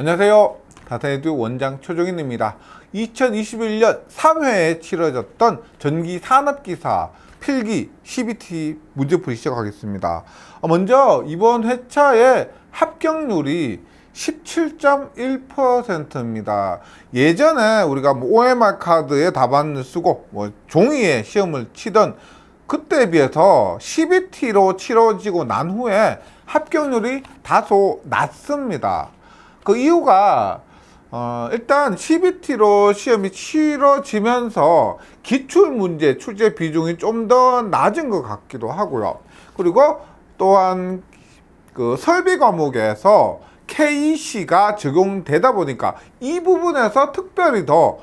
안녕하세요. 다타에듀 원장 최종인입니다. 2021년 3회에 치러졌던 전기산업기사 필기 CBT 문제풀이 시작하겠습니다. 먼저 이번 회차의 합격률이 17.1%입니다. 예전에 우리가 OMR 카드에 답안을 쓰고 종이에 시험을 치던 그때에 비해서 CBT로 치러지고 난 후에 합격률이 다소 낮습니다. 그 이유가 일단 CBT로 시험이 치러지면서 기출문제 출제 비중이 좀 더 낮은 것 같기도 하고요. 그리고 또한 그 설비 과목에서 KEC가 적용되다 보니까 이 부분에서 특별히 더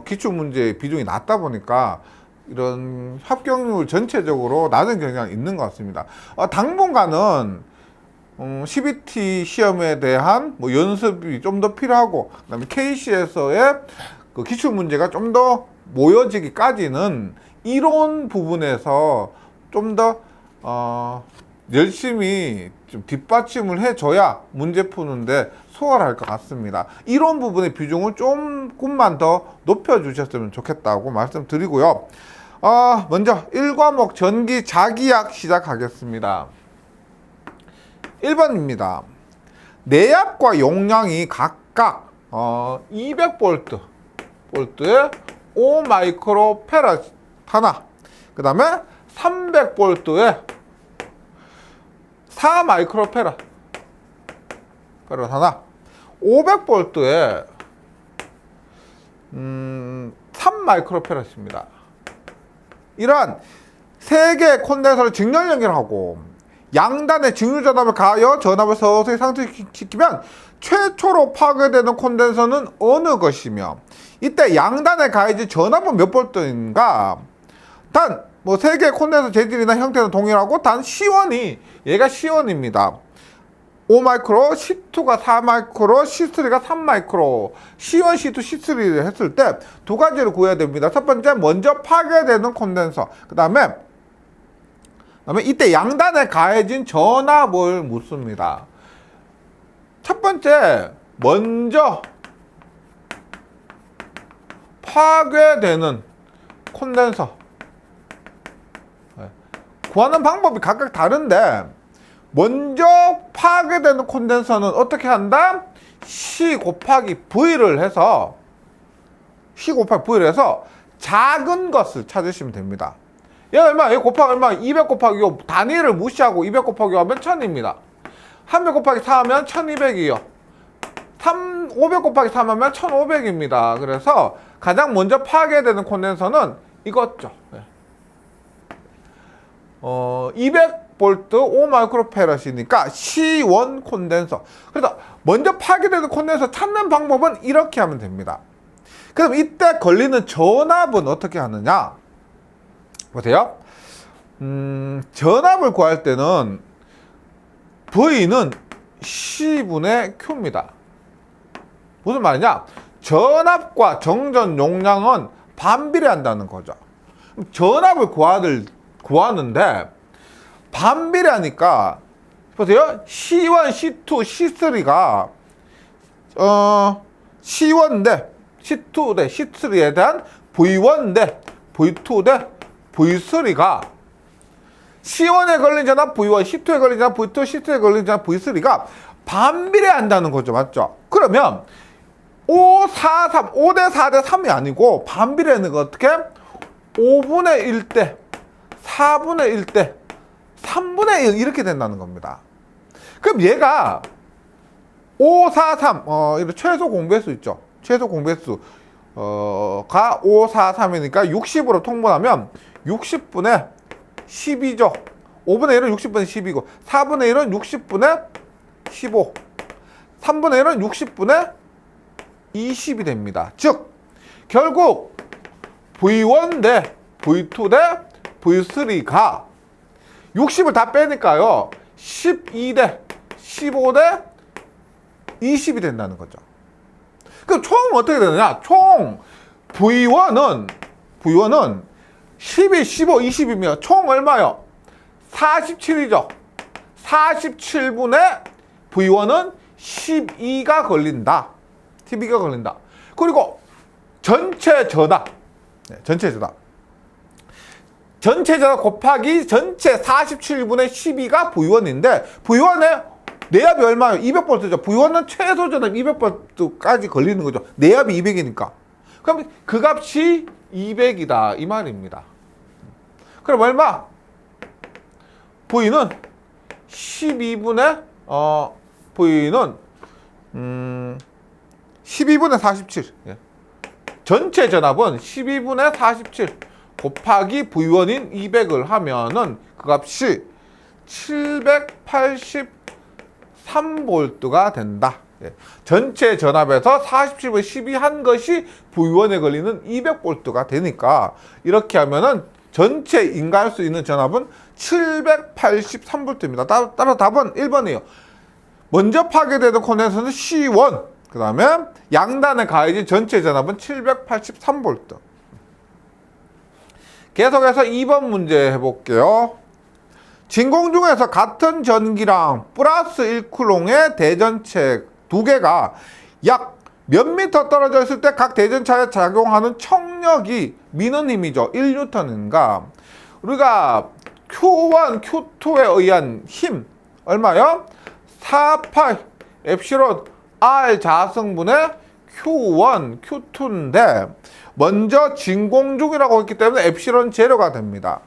기출문제 비중이 낮다 보니까 이런 합격률 전체적으로 낮은 경향이 있는 것 같습니다. 당분간은 CBT 시험에 대한 연습이 좀 더 필요하고, 그다음에 KC에서의 그 기출 문제가 좀 더 모여지기까지는 이론 부분에서 좀 더 열심히 좀 뒷받침을 해줘야 문제 푸는데 수월할 것 같습니다. 이론 부분의 비중을 조금만 더 높여주셨으면 좋겠다고 말씀드리고요. 먼저 1과목 전기 자기약 시작하겠습니다. 1번입니다. 내압과 용량이 각각 200V, 볼트에 5 마이크로페라드 하나, 그 다음에 300V에 4 마이크로페라드 하나, 500V에 3 마이크로페라드입니다. 이러한 세 개의 콘덴서를 직렬 연결하고 양단에 직류 전압을 가하여 전압을 서서히 상승시키면 최초로 파괴되는 콘덴서는 어느 것이며, 이때 양단에 가해진 전압은 몇 볼트인가? 단 세 개의 콘덴서 재질이나 형태는 동일하고 단 C1이 얘가 C1입니다. 5 마이크로, C2가 4 마이크로, C3가 3 마이크로, C1, C2, C3를 했을 때 두 가지를 구해야 됩니다. 첫 번째, 먼저 파괴되는 콘덴서. 그 다음에 이때 양단에 가해진 전압을 묻습니다. 첫 번째, 먼저 파괴되는 콘덴서. 구하는 방법이 각각 다른데, 먼저 파괴되는 콘덴서는 어떻게 한다? C 곱하기 V를 해서 작은 것을 찾으시면 됩니다. 얘 얼마? 얘 곱하기 얼마? 200 곱하기 5. 단위를 무시하고 200 곱하기 5 하면 1000입니다. 300 곱하기 4 하면 1200이요. 500 곱하기 3 하면 1500입니다. 그래서 가장 먼저 파괴되는 콘덴서는 이거죠. 200V 5 마이크로페라드니까 C1 콘덴서. 그래서 먼저 파괴되는 콘덴서 찾는 방법은 이렇게 하면 됩니다. 그럼 이때 걸리는 전압은 어떻게 하느냐? 보세요. 전압을 구할 때는 V는 C분의 Q입니다. 무슨 말이냐? 전압과 정전 용량은 반비례한다는 거죠. 전압을 구하는데 반비례하니까 보세요. C1, C2, C3가 C1 대 C2 대 C3에 대한 V1 대 V2 대 V3가 C1에 걸린 전압 V1, C2에 걸린 전압 V2, C3에 걸린 전압 V3가 반비례한다는 거죠. 맞죠? 그러면 5, 4, 3, 5대 4대 3이 아니고 반비례하는 거 어떻게? 5분의 1대 4분의 1대 3분의 1 이렇게 된다는 겁니다. 그럼 얘가 5, 4, 3 이런 최소 공배수 있죠. 최소 공배수 가 5, 4, 3이니까 60으로 통분하면 60분의 12죠. 5분의 1은 60분의 12고 4분의 1은 60분의 15, 3분의 1은 60분의 20이 됩니다. 즉 결국 V1 대 V2 대 V3가 60을 다 빼니까요 12 대 15 대 20이 된다는 거죠. 그럼 총 어떻게 되느냐? 총 V1은 12, 15, 20이면 총 얼마요? 47이죠. 47분의 V1은 12가 걸린다. 12가 걸린다. 그리고 전체 전압. 네, 전체 전압. 전체 전압 곱하기 전체 47분의 12가 V1인데 V1의 내압이 얼마예요? 200V죠. V1은 최소 전압 200V까지 걸리는 거죠. 내압이 200이니까. 그럼 그 값이 200이다. 이 말입니다. 그럼 얼마? V는 12분의 V는 12분의 47. 예. 전체 전압은 12분의 47 곱하기 V1인 200을 하면은 그 값이 783V가 된다. 예. 전체 전압에서 47분의 12 한 것이 V1에 걸리는 200V가 되니까 이렇게 하면은 전체 인가할 수 있는 전압은 783V입니다. 따라서 답은 1번이에요. 먼저 파괴되는 콘덴서는 C1. 그 다음에 양단에 가해진 전체 전압은 783V. 계속해서 2번 문제 해볼게요. 진공 중에서 같은 전기랑 플러스 1쿨롱의 대전체 두 개가 약 몇 미터 떨어져 있을 때 각 대전차에 작용하는 청력이 미는 힘이죠. 1N인가. 우리가 Q1, Q2에 의한 힘 얼마요? 4파이 엡실론 R 자성분의 Q1, Q2인데 먼저 진공 중이라고 했기 때문에 엡실론 제로가 됩니다.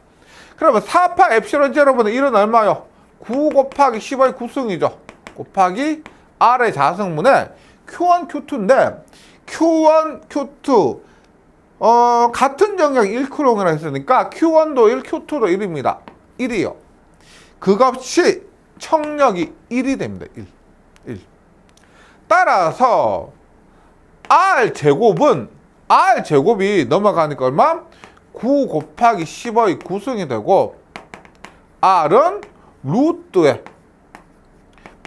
그러면 4파 엡실론 제로분의 1은 얼마요? 9 곱하기 10의 9승이죠. 곱하기 R의 자성분의 Q1, Q2인데 Q1, Q2 같은 전경 1쿨롱이라 했으니까 Q1도 1, Q2도 1입니다. 1이요. 그 값이 청력이 1이 됩니다. 1. 따라서 R제곱이 넘어가니까 얼마? 9 곱하기 10의 9승이 되고 R은 루트에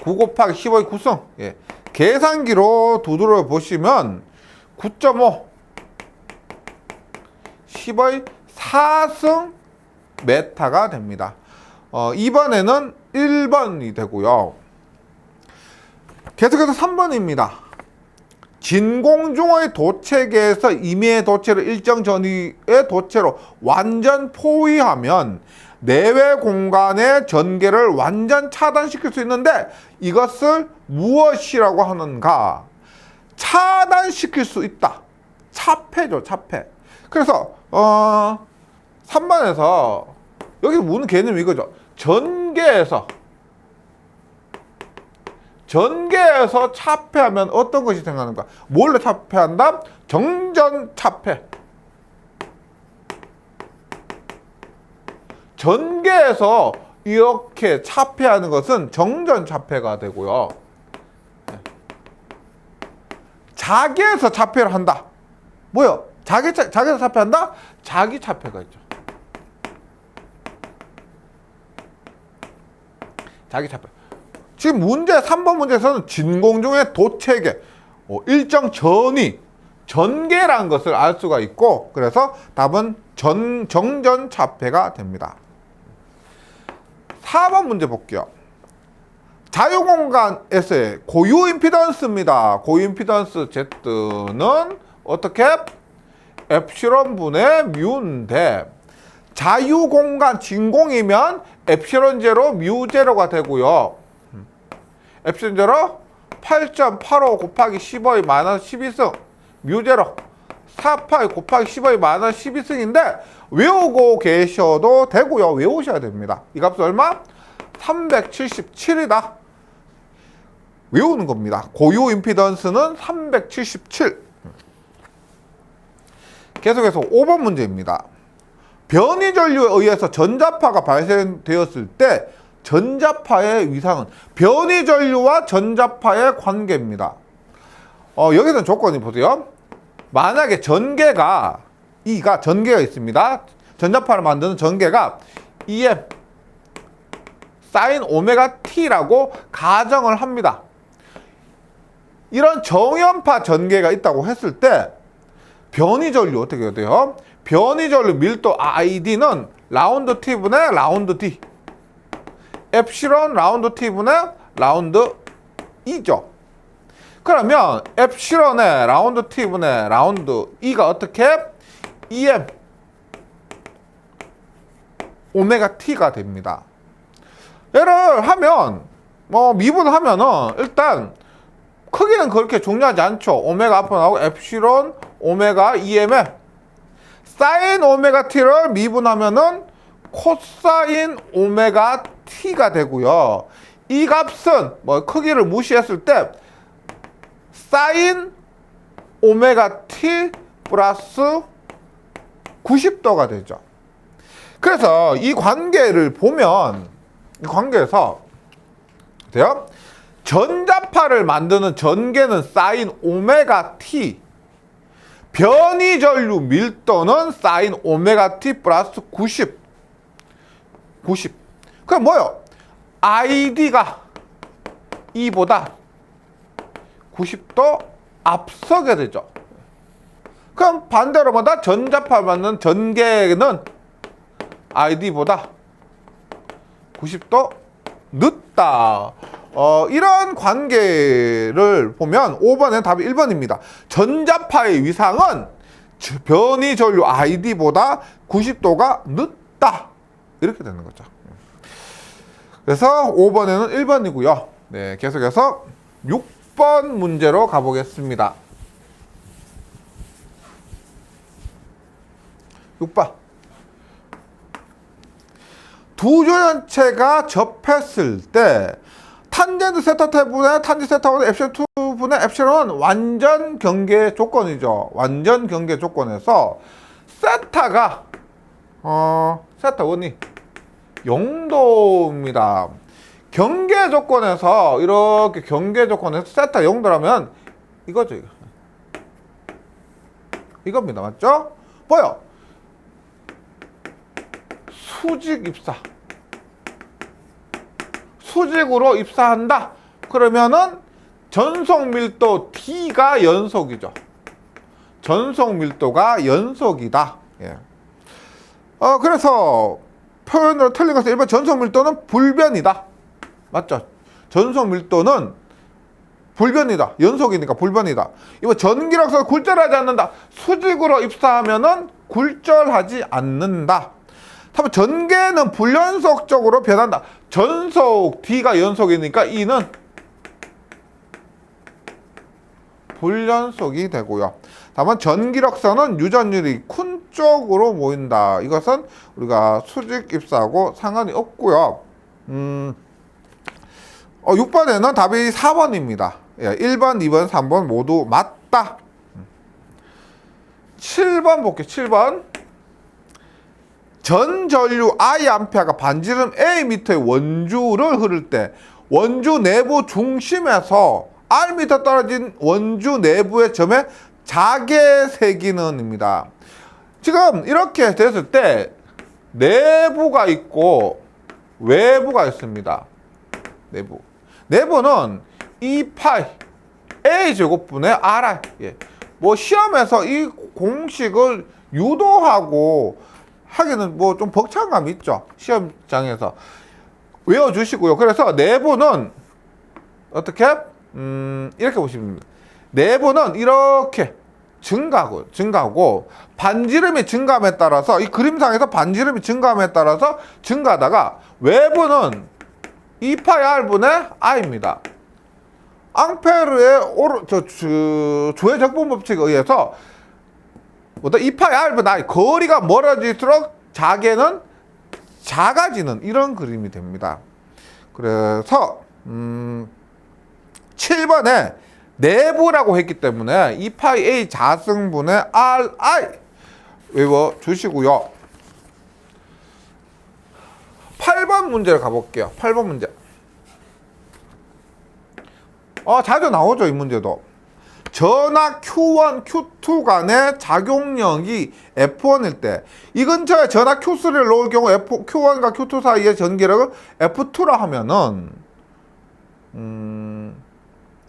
9 곱하기 10의 9승. 예. 계산기로 두드려 보시면 9.5 10의 4승 메타가 됩니다. 이번에는 1번이 되고요. 계속해서 3번입니다. 진공중의 도체계에서 임의의 도체를 일정 전위의 도체로 완전 포위하면 내외 공간의 전개를 완전 차단시킬 수 있는데 이것을 무엇이라고 하는가? 차단시킬 수 있다. 차폐죠, 차폐. 그래서 3번에서 여기 묻는 개념이 이거죠. 전개에서 차폐하면 어떤 것이 생각하는가? 뭘로 차폐한다? 정전 차폐. 전개에서 이렇게 차폐하는 것은 정전 차폐가 되고요. 자기에서 차폐를 한다. 뭐요? 자기에서 차폐한다? 자기 차폐가 있죠. 자기 차폐. 지금 문제 3번 문제에서는 진공중의 도체계 일정 전개라는 것을 알 수가 있고 그래서 답은 정전 차폐가 됩니다. 4번 문제 볼게요. 자유공간에서의 고유 임피던스입니다. 고유 임피던스 Z는 어떻게? 엡실론 분의 뮤인데 자유공간 진공이면 엡실론 제로 뮤 제로가 되고요. 엡실론 제로 8.85 곱하기 15의 마이너스 12승 뮤 제로 4파이 곱하기 15의 마이너스 12승인데 외우고 계셔도 되고요. 외우셔야 됩니다. 이 값은 얼마? 377이다. 외우는 겁니다. 고유 임피던스는 377. 계속해서 5번 문제입니다. 변이 전류에 의해서 전자파가 발생되었을 때 전자파의 위상은 변이 전류와 전자파의 관계입니다. 여기서는 조건이 보세요. 만약에 전개가 있습니다. 전자파를 만드는 전개가 EM sin 오메가 t라고 가정을 합니다. 이런 정연파 전개가 있다고 했을 때 변이 전류 어떻게 해야 돼요? 변이 전류 밀도 ID는 라운드 T분의 라운드 D 엡실론 라운드 T분의 라운드 E죠. 그러면 엡실론의 라운드 t분의 라운드 e가 어떻게? em 오메가 t가 됩니다. 얘를 하면 뭐 미분하면은 일단 크기는 그렇게 중요하지 않죠. 오메가 앞으로 나오고 엡실론 오메가 em에 사인 오메가 t를 미분하면은 코사인 오메가 t가 되고요. 이 값은 뭐 크기를 무시했을 때 사인 오메가 t 플러스 90도가 되죠. 그래서 이 관계를 보면 이 관계에서 돼요? 전자파를 만드는 전개는 사인 오메가 t, 변이 전류 밀도는 사인 오메가 t 플러스 90. 그럼 뭐요? ID가 E보다 90도 앞서게 되죠. 그럼 반대로 뭐다? 전자파 받는 전개는 ID보다 90도 늦다. 이런 관계를 보면 5번의 답이 1번입니다. 전자파의 위상은 변이 전류 ID보다 90도가 늦다. 이렇게 되는 거죠. 그래서 5번에는 1번이고요. 네, 계속해서 6번 문제로 가보겠습니다. 6번. 두 조연체가 접했을 때 탄젠트 세타 태분의 탄젠트 세타분의 엡실론 2분의 엡실론은 완전 경계 조건이죠. 완전 경계 조건에서 세타가 세타 원이 0도입니다. 경계 조건에서 이렇게 경계 조건에서 세타 0도라면 이거죠. 이겁니다. 맞죠? 뭐요? 수직 입사. 수직으로 입사한다. 그러면은 전속 밀도 D가 연속이죠. 전속 밀도가 연속이다. 예. 그래서 표현으로 틀린 것은 1번 전속 밀도는 불변이다. 맞죠? 전속 밀도는 불변이다. 연속이니까 불변이다. 이거 전기력서 굴절하지 않는다. 수직으로 입사하면은 굴절하지 않는다. 다음에 전개는 불연속적으로 변한다. 전속 D가 연속이니까 E는 불연속이 되고요. 다만 전기력선은 유전율이 큰 쪽으로 모인다. 이것은 우리가 수직 입사하고 상관이 없고요. 6번에는 답이 4번입니다. 1번, 2번, 3번 모두 맞다. 7번 볼게요. 7번. 전전류 I아가 반지름 Am의 원주를 흐를 때 원주 내부 중심에서 Rm 떨어진 원주 내부의 점에 자개세기는입니다. 지금 이렇게 됐을 때 내부가 있고 외부가 있습니다. 내부는 2파이 A제곱분의 RI. 뭐 시험에서 이 공식을 유도하고 하기는 뭐 좀 벅찬 감이 있죠. 시험장에서 외워주시고요. 그래서 내부는 어떻게? 이렇게 보시면 됩니다. 내부는 이렇게 증가하고 반지름이 증가함에 따라서 이 그림상에서 반지름이 증가함에 따라서 증가하다가 외부는 2파이 R분의 I입니다. 앙페르의 조의 적분 법칙에 의해서 2파이 R분의 I 거리가 멀어질수록 자개는 작아지는 이런 그림이 됩니다. 그래서 7번에 내부라고 했기 때문에 2파이 A 자승분의 RI 외워주시고요. 8번 문제를 가볼게요. 8번 문제. 자주 나오죠, 이 문제도. 전하 Q1, Q2 간의 작용력이 F1일 때 이 근처에 전하 Q3를 놓을 경우 Q1과 Q2 사이의 전기력을 F2라 하면은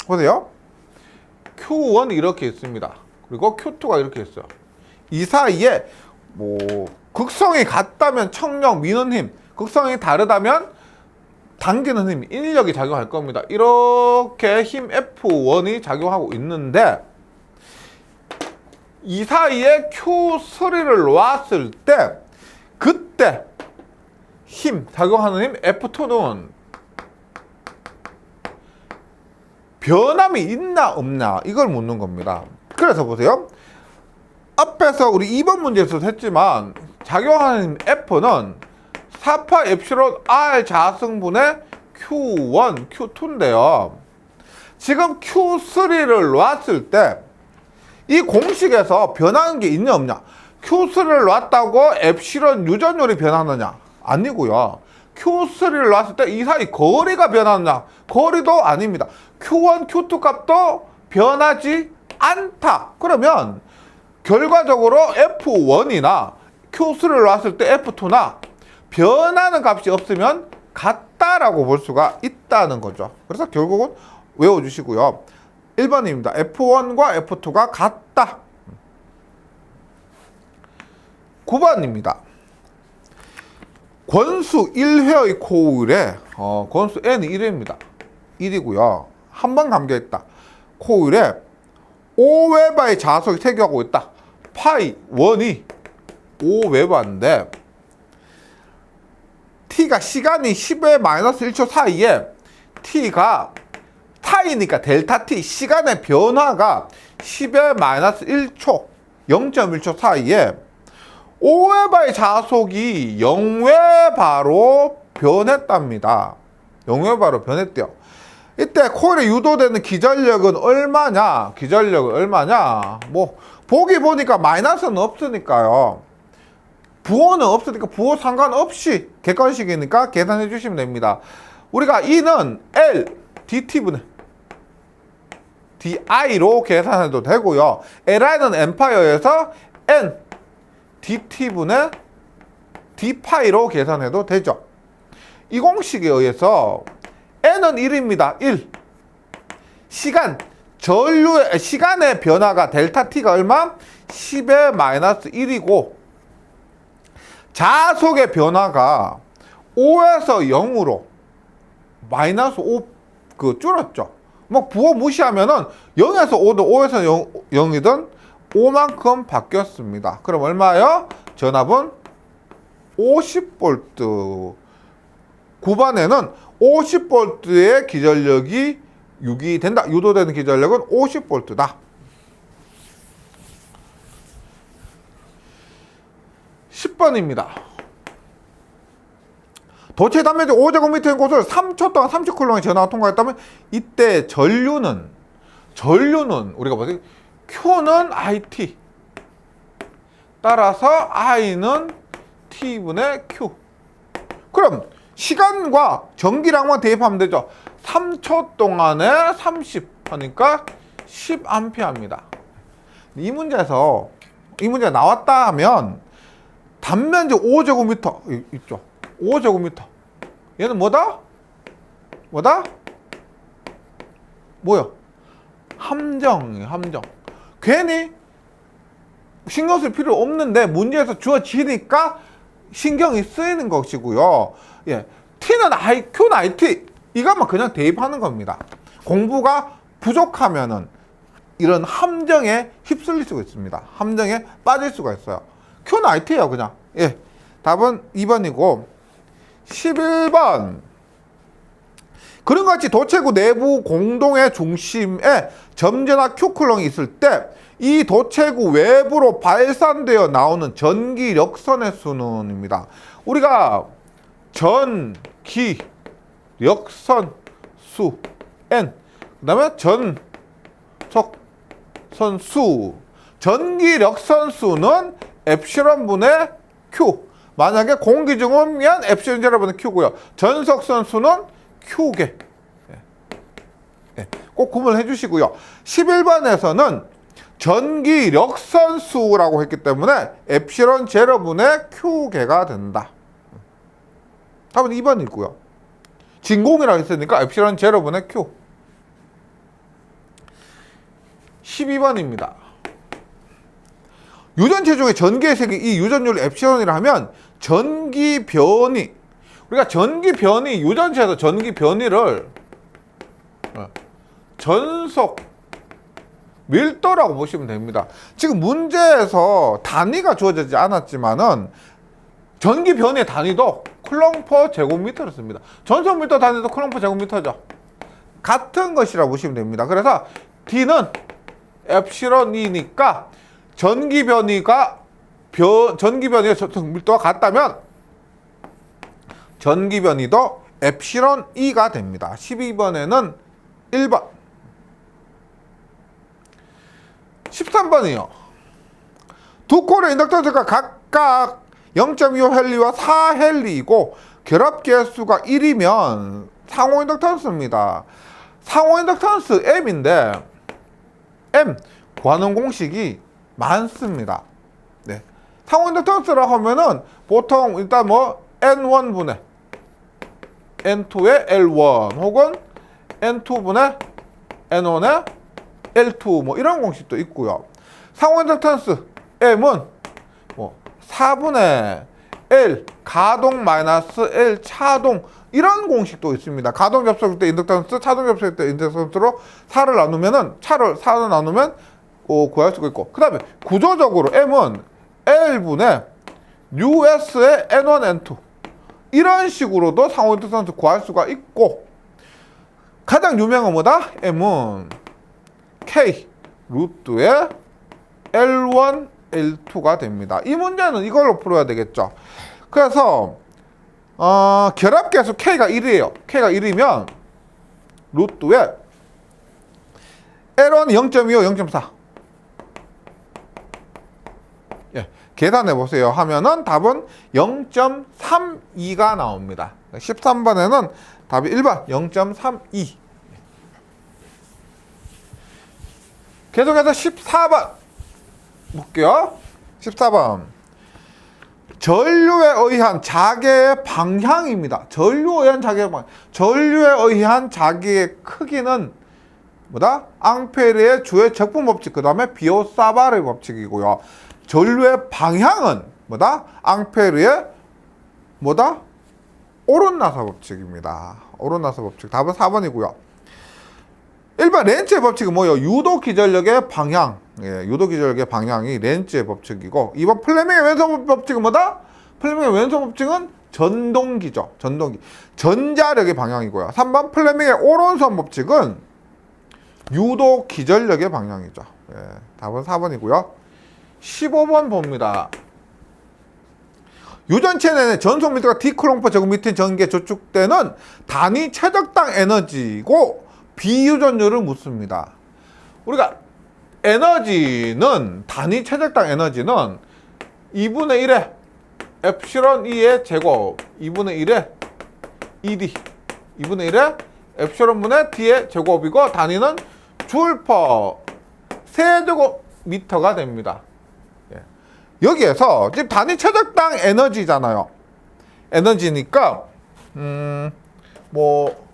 보세요. Q1이 이렇게 있습니다. 그리고 Q2가 이렇게 있어요. 이 사이에 뭐 극성이 같다면 청력, 미는 힘, 극성이 다르다면 당기는 힘, 인력이 작용할 겁니다. 이렇게 힘 F1이 작용하고 있는데 이 사이에 Q3를 놓았을 때 그때 힘, 작용하는 힘 F2는 변함이 있나 없나 이걸 묻는 겁니다. 그래서 보세요. 앞에서 우리 2번 문제에서도 했지만 작용하는 힘 F는 4파 엡실론 R 자승분의 Q1, Q2인데요. 지금 Q3를 놨을 때 이 공식에서 변하는 게 있냐 없냐. Q3를 놨다고 엡실론 유전율이 변하느냐? 아니고요. Q3를 놨을 때 이 사이 거리가 변하느냐? 거리도 아닙니다. Q1, Q2 값도 변하지 않다. 그러면 결과적으로 F1이나 Q3를 놨을 때 F2나 변하는 값이 없으면 같다라고 볼 수가 있다는 거죠. 그래서 결국은 외워주시고요. 1번입니다. F1과 F2가 같다. 9번입니다. 권수 1회의 코일에 권수 N이 1입니다. 1이고요. 한 번 감겨있다. 코일에 5웨바의 자속이 태교하고 있다. 파이 1이 5웨바인데 T가 시간이 10의 마이너스 1초 사이에 T가 타이니까 델타 T 시간의 변화가 10의 마이너스 1초 0.1초 사이에 5웨바의 자속이 0웨바로 변했답니다. 0웨바로 변했대요. 이때 코일에 유도되는 기전력은 얼마냐? 기전력은 얼마냐? 뭐 보기 보니까 마이너스는 없으니까요. 부호는 없으니까 부호 상관없이 객관식이니까 계산해 주시면 됩니다. 우리가 E는 L DT분의 DI로 계산해도 되고요. LI는 엠파이어에서 N DT분의 D파이로 계산해도 되죠. 이 공식에 의해서 N은 1입니다. 1. 시간의 변화가 델타 T가 얼마? 10의 마이너스 1이고 자속의 변화가 5에서 0으로 마이너스 5 줄었죠. 뭐 부호 무시하면은 0에서 5든 5에서 0이든 5만큼 바뀌었습니다. 그럼 얼마예요? 전압은 50V. 9번에는 50V의 기전력이 유기된다. 유도되는 기전력은 50V다. 10번입니다. 도체 단면적 5제곱미터인 곳을 3초 동안 30쿨롱의 전하가 통과했다면 이때 전류는 우리가 보세요. Q는 IT 따라서 I는 T분의 Q. 그럼 시간과 전기량만 대입하면 되죠. 3초 동안에 30 하니까 10A입니다. 이 문제에서 이 문제가 나왔다 하면 단면적 5제곱미터 있죠. 5제곱미터. 얘는 뭐다? 뭐야? 함정이에요, 함정. 괜히 신경 쓸 필요 없는데 문제에서 주어지니까 신경이 쓰이는 것이고요. 예. T는 I, Q는 IT. 이것만 그냥 대입하는 겁니다. 공부가 부족하면은 이런 함정에 휩쓸릴 수가 있습니다. 함정에 빠질 수가 있어요. Q는 IT예요, 그냥. 예. 답은 2번이고 11번. 그런것 같이 도체구 내부 공동의 중심에 점전화 Q쿨롱이 있을 때 이 도체구 외부로 발산되어 나오는 전기력선의 수는입니다. 우리가 전기력선 수 N, 그 다음에 전속선 수. 전기력선 수는 엡실론 분의 Q. 만약에 공기중이면 엡실론 제로분의 Q고요. 전속선 수는 Q개. 꼭 구분해 주시고요. 11번에서는 전기력선수라고 했기 때문에 엡실론 제로분의 Q개가 된다. 답은 2번이고요. 진공이라고 했으니까 엡실론 제로분의 Q. 12번입니다. 유전체 중에 전기의 색이 이 유전율 엡실론이라 하면 전기 변이 우리가 전기 변이, 유전체에서 전기 변이를 전속 밀도라고 보시면 됩니다. 지금 문제에서 단위가 주어지지 않았지만은 전기 변이의 단위도 쿨롱 퍼 제곱미터를 씁니다. 전속 밀도 단위도 쿨롱 퍼 제곱미터죠. 같은 것이라고 보시면 됩니다. 그래서 D는 엡실론 E니까 전기 변이가 전속 밀도가 같다면 전기 변이도 엡실론 E가 됩니다. 12번에는 1번. 13번이요. 두 콜의 인덕턴스가 각각 0.25헨리와 4헨리이고 결합 개수가 1이면 상호 인덕턴스입니다. 상호 인덕턴스 M인데 M 구하는 공식이 많습니다. 네. 상호 인덕턴스라고 하면은 보통 일단 뭐 N1분의 N2의 L1 혹은 N2분의 N1의 L2 뭐 이런 공식도 있고요. 상호 인덕턴스 M은 뭐 4분의 L 가동 마이너스 L 차동 이런 공식도 있습니다. 가동 접속일 때 인덕턴스, 차동 접속일 때 인덕턴스로 4를 나누면은 4를 나누면 구할 수가 있고, 그 다음에 구조적으로 M은 L분의 US의 N1, N2 이런 식으로도 상호 인덕턴스 구할 수가 있고, 가장 유명한 뭐다? M은 K 루트의 L1, L2가 됩니다. 이 문제는 이걸로 풀어야 되겠죠. 그래서 결합계수 K가 1이에요. K가 1이면 루트에 L1 0.25, 0.4 예, 계산해 보세요 하면은 답은 0.32가 나옵니다. 13번에는 답이 1번 0.32. 계속해서 14번 볼게요. 14번. 전류에 의한 자개의 방향입니다. 전류에 의한 자개의 방향. 전류에 의한 자개의 크기는 뭐다? 앙페르의 주의 적분 법칙, 그 다음에 비오사바르의 법칙이고요. 전류의 방향은 뭐다? 앙페르의 뭐다? 오론나사 법칙입니다. 오론나사 법칙. 답은 4번이고요. 1번 렌츠의 법칙은 뭐예요? 유도 기전력의 방향. 예, 유도 기전력의 방향이 렌츠의 법칙이고, 2번 플레밍의 왼손 법칙은 뭐다? 플레밍의 왼손 법칙은 전동기죠. 전동기. 전자력의 방향이고요. 3번 플레밍의 오른손 법칙은 유도 기전력의 방향이죠. 예, 답은 4번이고요. 15번 봅니다. 유전체 내내 전속 밀도가 D쿨롱 퍼 제곱미터 전기에 저축되는 단위 최적당 에너지고 비유전율을 묻습니다. 우리가 에너지는 단위 최적당 에너지는 2분의 1의 엡실론 E의 제곱 2분의 1의 ED 2분의 1의 엡실론분의 D의 제곱이고 단위는 줄 퍼 세제곱미터가 됩니다. 예. 여기에서 지금 단위 최적당 에너지잖아요. 에너지니까 뭐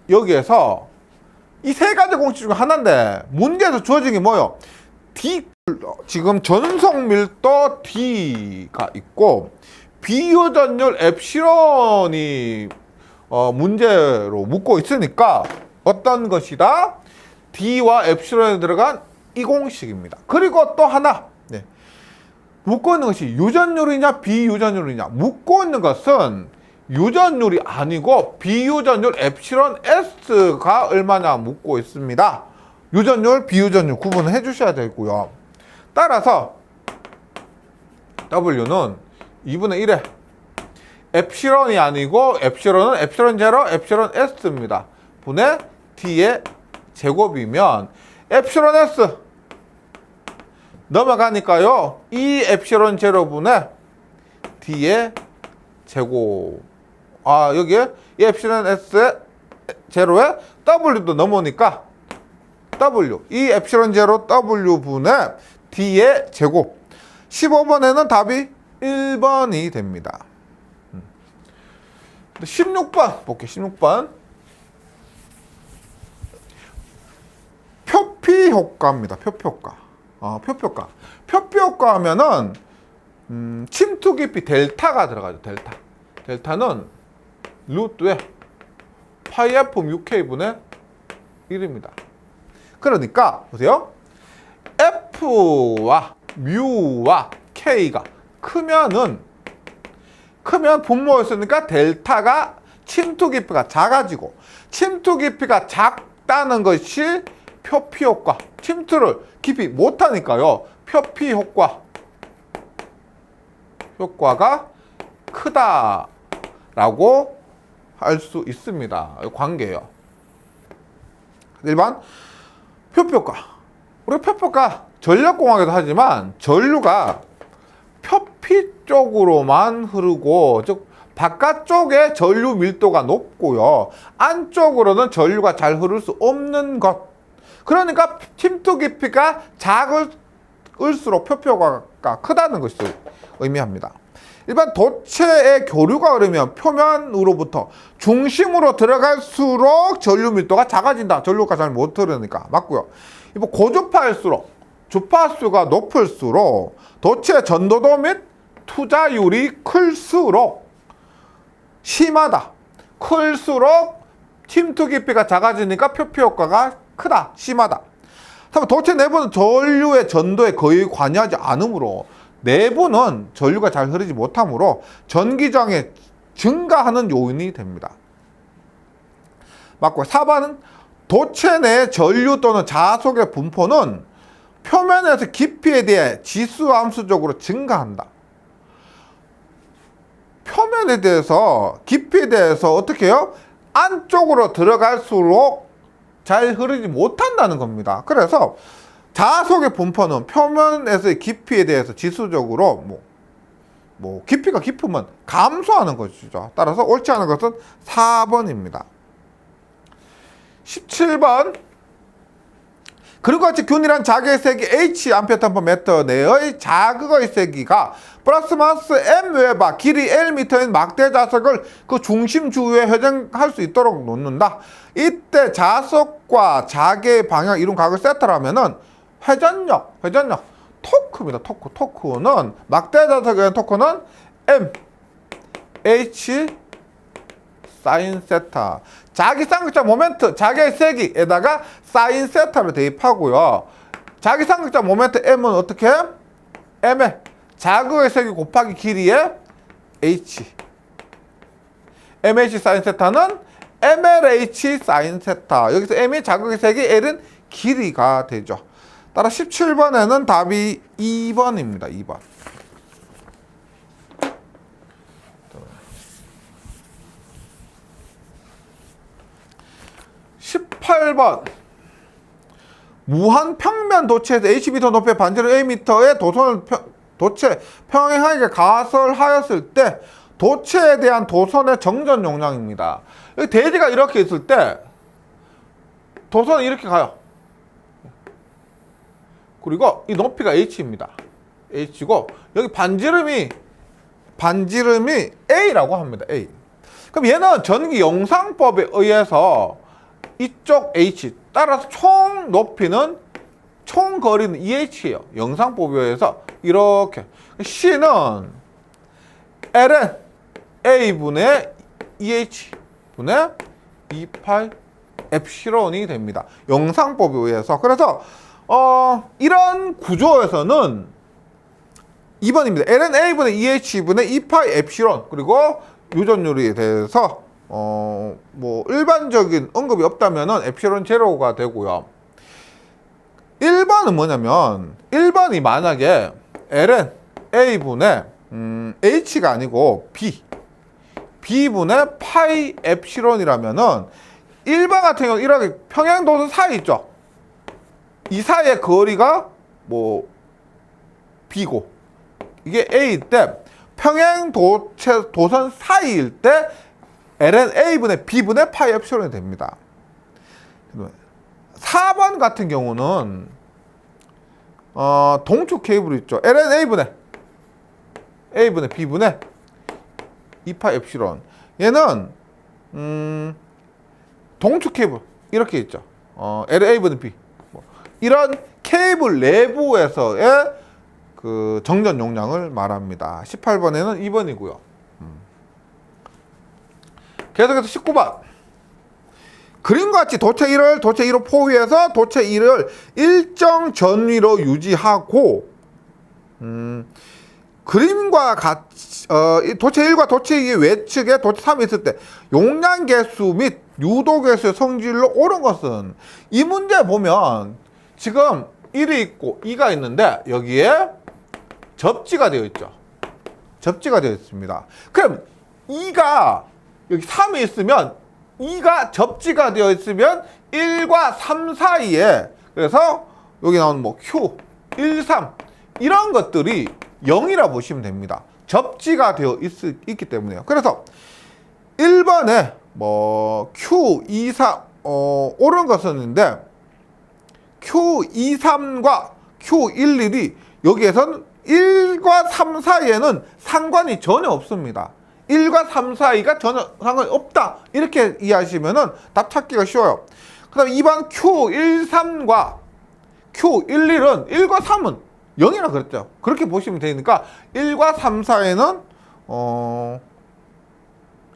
여기에서 이 세 가지 공식 중 하나인데 문제에서 주어진 게 뭐예요? D 지금 전속 밀도 D가 있고 비유전율 엡실론이 문제로 묻고 있으니까 어떤 것이다? D와 엡실론에 들어간 이 공식입니다. 그리고 또 하나 묻고 있는 것이 유전율이냐 비유전율이냐. 묻고 있는 것은 유전율이 아니고 비유전율 엡실론 S가 얼마냐 묻고 있습니다. 유전율, 비유전율 구분을 해주셔야 되고요. 따라서 W는 2분의 1에 엡실론이 아니고 엡실론은 엡실론 제로, 엡실론 S입니다. 분의 D의 제곱이면 엡실론 S 넘어가니까요. 이 엡실론 제로분의 D의 제곱. 여기에 이 엡실론 S의 제로에 W도 넘어오니까 W. 이 엡실론 제로 W분의 D의 제곱. 15번에는 답이 1번이 됩니다. 16번 볼게요. 16번. 표피 효과입니다. 표피 효과. 표피 효과. 표피 효과 하면은 침투 깊이 델타가 들어가죠. 델타. 델타는 루트에 파이 F 6K분의 1입니다. 그러니까 보세요. F와 뮤와 K가 크면 분모였으니까 델타가 침투 깊이가 작아지고, 침투 깊이가 작다는 것이 표피 효과. 침투를 깊이 못하니까요. 표피 효과가 크다라고 할 수 있습니다. 관계예요. 1번 표피 효과. 우리 표피 효과 전력공학에도 하지만 전류가 표피 쪽으로만 흐르고, 즉 바깥쪽에 전류 밀도가 높고요, 안쪽으로는 전류가 잘 흐를 수 없는 것. 그러니까 침투 깊이가 작을수록 표피 효과가 크다는 것을 의미합니다. 일반 도체의 교류가 흐르면 표면으로부터 중심으로 들어갈수록 전류 밀도가 작아진다. 전류가 잘 못 흐르니까. 맞고요. 고주파일수록, 주파수가 높을수록 도체 전도도 및 투자율이 클수록 심하다. 클수록 침투 깊이가 작아지니까 표피 효과가 크다. 심하다. 도체 내부는 전류의 전도에 거의 관여하지 않으므로, 내부는 전류가 잘 흐르지 못하므로 전기장애 증가하는 요인이 됩니다. 맞고, 4번은 도체 내 전류 또는 자석의 분포는 표면에서 깊이에 대해 지수함수적으로 증가한다. 표면에 대해서, 깊이에 대해서 어떻게 해요? 안쪽으로 들어갈수록 잘 흐르지 못한다는 겁니다. 그래서 자석의 분포는 표면에서의 깊이에 대해서 지수적으로 깊이가 깊으면 감소하는 것이죠. 따라서 옳지 않은 것은 4번입니다. 17번. 그리고 같이 균일한 자개의 세기 H 암페어턴퍼미터 내의 자극의 세기가 플러스 마이너스 M 웨바 길이 L미터인 막대 자석을 그 중심 주위에 회전할 수 있도록 놓는다. 이때 자석과 자개의 방향 이룬 각을 세타라면은 회전력 토크입니다. 토크는 막대 자석의 토크는 M H 사인 세타. 자기 쌍극자 모멘트, 자기의 세기에다가 사인 세타를 대입하고요. 자기 쌍극자 모멘트 M은 어떻게 해? M에 자극의 세기 곱하기 길이의 H. MH 사인 세타는 MLH 사인 세타. 여기서 M이 자극의 세기, L은 길이가 되죠. 따라 17번에는 답이 2번입니다. 2번. 18번. 무한 평면 도체에서 H미터 높이의 반지름 A미터의 도선을 도체 평행하게 가설하였을 때 도체에 대한 도선의 정전 용량입니다. 여기 대지가 이렇게 있을 때 도선은 이렇게 가요. 그리고 이 높이가 H입니다. H고 여기 반지름이 A라고 합니다. A. 그럼 얘는 전기 영상법에 의해서 이쪽 H 따라서 총 높이는 총 거리는 EH예요. 영상법에 의해서 이렇게 C는 L은 A분의 EH분의 2파이 엡실론이 됩니다. 영상법에 의해서. 그래서 이런 구조에서는 2번입니다. L은 A분의 EH분의 2파이 엡실론. 그리고 유전율에 대해서 일반적인 언급이 없다면은 엡실론 제로가 되고요. 1번은 뭐냐면 1번이 만약에 L은 A분의 H가 아니고 B분의 파이 엡실론이라면은 1번 같은 경우는 이렇게 평행도선 사이 있죠. 이 사이의 거리가 B고 이게 A일 때 평행도선 사이일 때 L은 A분의 B분의 파이 엡실론이 됩니다. 4번 같은 경우는 동축 케이블이 있죠. L은 A분의 B분의 2파이 엡실론. 얘는 동축 케이블 이렇게 있죠. L은 A분의 B. 이런 케이블 내부에서의 그 정전 용량을 말합니다. 18번에는 2번이고요. 계속해서 19번. 그림과 같이 도체 1을 도체 2로 포위해서 도체 2를 일정 전위로 유지하고 그림과 같이 도체 1과 도체 2의 외측에 도체 3이 있을 때 용량 개수 및 유도 개수의 성질로 옳은 것은, 이 문제 보면 지금 1이 있고 2가 있는데 여기에 접지가 되어 있죠. 접지가 되어 있습니다. 그럼 2가 여기 3이 있으면 2가 접지가 되어 있으면 1과 3 사이에, 그래서 여기 나오는 뭐 Q, 1, 3 이런 것들이 0이라 보시면 됩니다. 접지가 되어 있기 때문에요. 그래서 1번에 뭐 Q, 2, 3 옳은 것은인데 Q, 2, 3과 Q, 1, 1이 여기에서는 1과 3 사이에는 상관이 전혀 없습니다. 1과 3 사이가 전혀 상관이 없다, 이렇게 이해하시면은 답 찾기가 쉬워요. 그 다음에 2번 Q13과 Q11은 1과 3은 0이라 그랬죠. 그렇게 보시면 되니까 1과 3 사이에는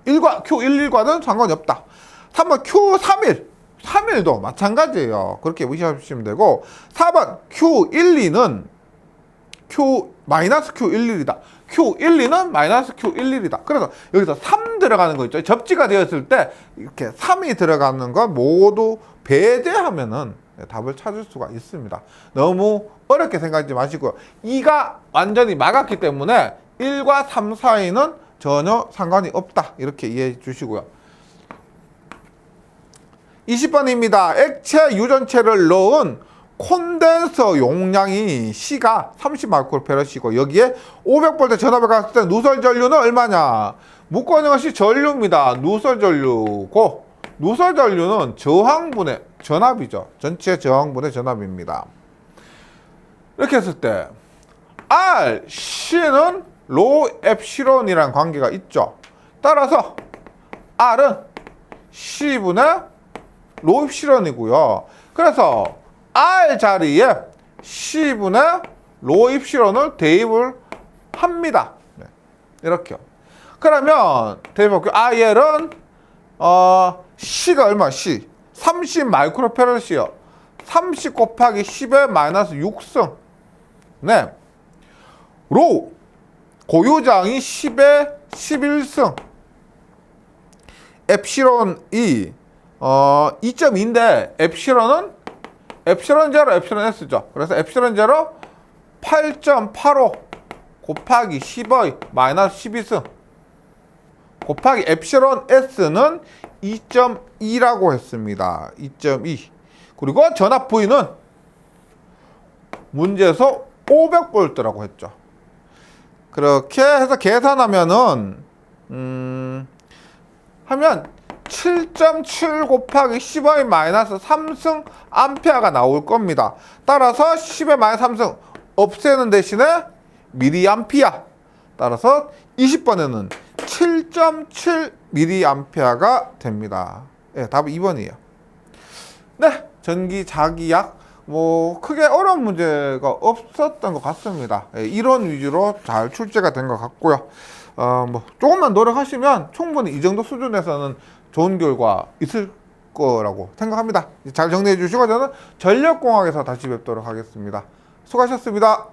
Q11과는 상관이 없다. 3번 Q31, 3일도 마찬가지예요. 그렇게 무시하시면 되고, 4번 Q12는 Q-Q11이다. Q12는 -Q11이다. 그래서 여기서 3 들어가는 거 있죠. 접지가 되었을 때 이렇게 3이 들어가는 거 모두 배제하면은 답을 찾을 수가 있습니다. 너무 어렵게 생각하지 마시고요. 2가 완전히 막았기 때문에 1과 3 사이는 전혀 상관이 없다, 이렇게 이해해 주시고요. 20번입니다. 액체 유전체를 넣은 콘덴서 용량이 C가 30마이크로페럿이고 여기에 500V 전압을 갔을 때 누설 전류는 얼마냐? 묻고 있는 것이 전류입니다. 누설 전류고, 누설 전류는 저항분의 전압이죠. 전체 저항분의 전압입니다. 이렇게 했을 때 R, C는 로 엡실론이라는 관계가 있죠. 따라서 R은 C분의 로 엡실론이고요. 그래서 R 자리에 C분의 로 엡실론을 대입을 합니다. 네, 이렇게요. 그러면 대입할게요. R은 C가 얼마? C 30 마이크로페럿이요. 30 곱하기 10의 마이너스 6승. 네. 로 고유장이 10의 11승. 엡실론이 2.2인데 엡실론은 엡실론 제로, 엡실론 S죠. 그래서 엡실론 제로 8.85 곱하기 10의 마이너스 12승 곱하기 엡실론 S는 2.2라고 했습니다. 2.2. 그리고 전압 V는 문제에서 500V라고 했죠. 그렇게 해서 계산하면은 하면 7.7 곱하기 10의 마이너스 3승 암페어가 나올 겁니다. 따라서 10의 마이너스 3승 없애는 대신에 미리암피아. 따라서 20번에는 7.7 미리암페어가 됩니다. 네, 답은 2번이에요. 네, 전기 자기약 뭐 크게 어려운 문제가 없었던 것 같습니다. 네, 이론 위주로 잘 출제가 된 것 같고요. 뭐 조금만 노력하시면 충분히 이 정도 수준에서는 좋은 결과 있을 거라고 생각합니다. 잘 정리해 주시고 저는 전력공학에서 다시 뵙도록 하겠습니다. 수고하셨습니다.